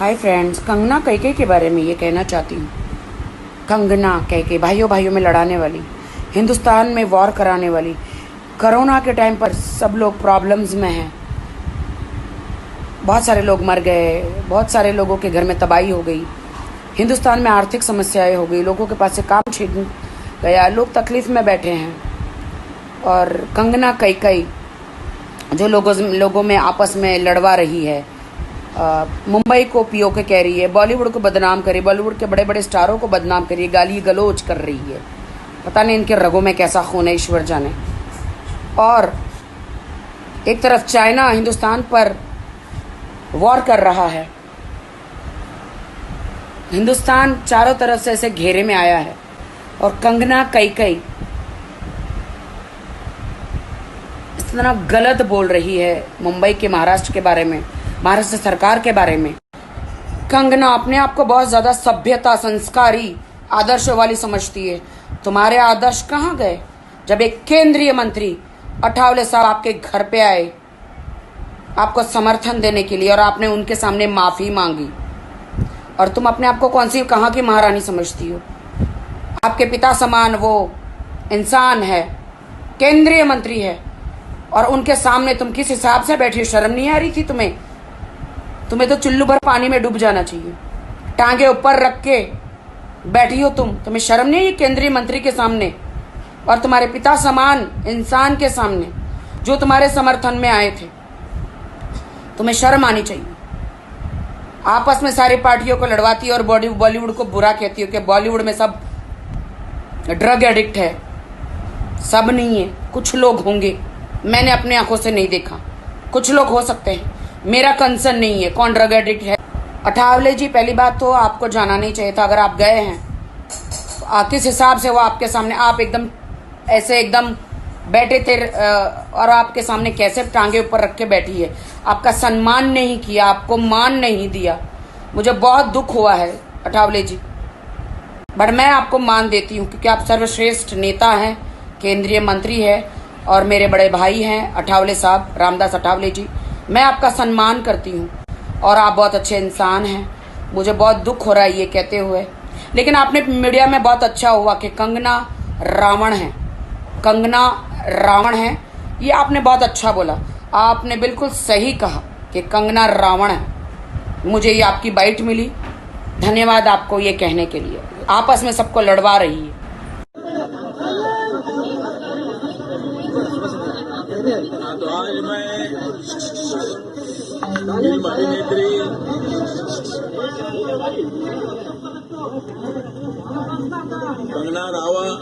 Hi friends, Kangana कैके के बारे में ये कहना चाहती हूँ। कंगना कैके भाइयों भाइयों में लड़ाने वाली, हिंदुस्तान में वॉर कराने वाली, कोरोना के टाइम पर सब लोग प्रॉब्लम्स में हैं, बहुत सारे लोग मर गए, बहुत सारे लोगों के घर में तबाही हो गई, हिंदुस्तान में आर्थिक समस्याएं हो गई, लोगों के पास से काम छीन गया, लोग तकलीफ में बैठे हैं। और कंगना कैके जो लोगों में आपस में लड़वा रही है, मुंबई को पीओके कह रही है, बॉलीवुड को बदनाम कर रही है, बॉलीवुड के बड़े बड़े स्टारों को बदनाम कर रही है, गाली गलौज कर रही है। पता नहीं इनके रगों में कैसा खून है, ईश्वर जाने। और एक तरफ चाइना हिंदुस्तान पर वॉर कर रहा है, हिंदुस्तान चारों तरफ से ऐसे घेरे में आया है, और कंगना कैके इस तरह गलत बोल रही है मुंबई के, महाराष्ट्र के बारे में, महाराष्ट्र सरकार के बारे में। कंगना अपने आप को बहुत ज्यादा सभ्यता, संस्कारी, आदर्श वाली समझती है। तुम्हारे आदर्श कहाँ गए जब एक केंद्रीय मंत्री अठावले साहब आपके घर पे आए आपको समर्थन देने के लिए, और आपने उनके सामने माफी मांगी, और तुम अपने आप को कौन सी कहाँ की महारानी समझती हो? आपके पिता समान वो इंसान है, केंद्रीय मंत्री है, और उनके सामने तुम किस हिसाब से बैठी हो? शर्म नहीं आ रही थी तुम्हें? तुम्हें तो चुल्लू भर पानी में डूब जाना चाहिए। टांगे ऊपर रख के बैठी हो तुम्हें शर्म नहीं है केंद्रीय मंत्री के सामने और तुम्हारे पिता समान इंसान के सामने जो तुम्हारे समर्थन में आए थे? तुम्हें शर्म आनी चाहिए। आपस में सारी पार्टियों को लड़वाती है और बॉलीवुड को बुरा कहती हो कि बॉलीवुड में सब ड्रग एडिक्ट है। सब नहीं है, कुछ लोग होंगे, मैंने अपनी आंखों से नहीं देखा, कुछ लोग हो सकते हैं, मेरा कंसर्न नहीं है कौन ड्रग एडिक्ट है। अठावले जी, पहली बात तो आपको जाना नहीं चाहिए था। अगर आप गए हैं तो किस हिसाब से वो आपके सामने, आप एकदम ऐसे एकदम बैठे थे, और आपके सामने कैसे टांगे ऊपर रख के बैठी है? आपका सम्मान नहीं किया, आपको मान नहीं दिया। मुझे बहुत दुख हुआ है अठावले जी, बट मैं आपको मान देती हूँ क्योंकि आप सर्वश्रेष्ठ नेता हैं, केंद्रीय मंत्री है, और मेरे बड़े भाई हैं अठावले साहब, रामदास अठावले जी। मैं आपका सम्मान करती हूँ और आप बहुत अच्छे इंसान हैं। मुझे बहुत दुख हो रहा है ये कहते हुए, लेकिन आपने मीडिया में बहुत अच्छा हुआ कि कंगना रावण है, कंगना रावण है, ये आपने बहुत अच्छा बोला। आपने बिल्कुल सही कहा कि कंगना रावण है। मुझे ये आपकी बाइट मिली, धन्यवाद आपको ये कहने के लिए। आपस में सबको लड़वा रही है। तो आज मैं फिल्म अभिनेत्री कंगना राणावत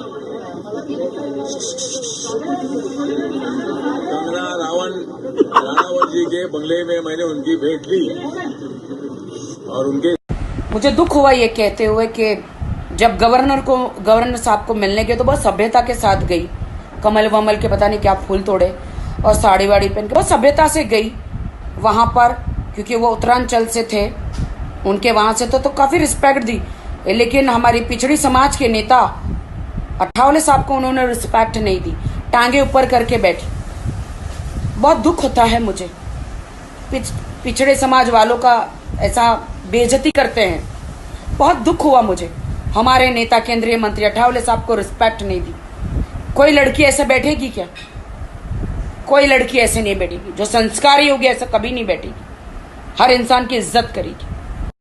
जी के बंगले में मैंने उनकी भेंट ली, और उनके मुझे दुख हुआ ये कहते हुए कि जब गवर्नर साहब को मिलने गए तो बहुत सभ्यता के साथ गई, कमल वमल के पता नहीं क्या फूल तोड़े और साड़ी वाड़ी पहन के बहुत सभ्यता से गई वहां पर, क्योंकि वो उत्तरांचल से थे, उनके वहां से तो काफी रिस्पेक्ट दी। लेकिन हमारी पिछड़ी समाज के नेता अठावले साहब को उन्होंने रिस्पेक्ट नहीं दी, टांगे ऊपर करके बैठी। बहुत दुख होता है मुझे, पिछड़े समाज वालों का ऐसा बेइज्जती करते हैं। बहुत दुख हुआ मुझे, हमारे नेता केंद्रीय मंत्री अठावले साहब को रिस्पेक्ट नहीं दी। कोई लड़की ऐसे बैठेगी क्या? कोई लड़की ऐसे नहीं बैठेगी, जो संस्कारी होगी ऐसा कभी नहीं बैठेगी। हर इंसान की इज्जत करेगी।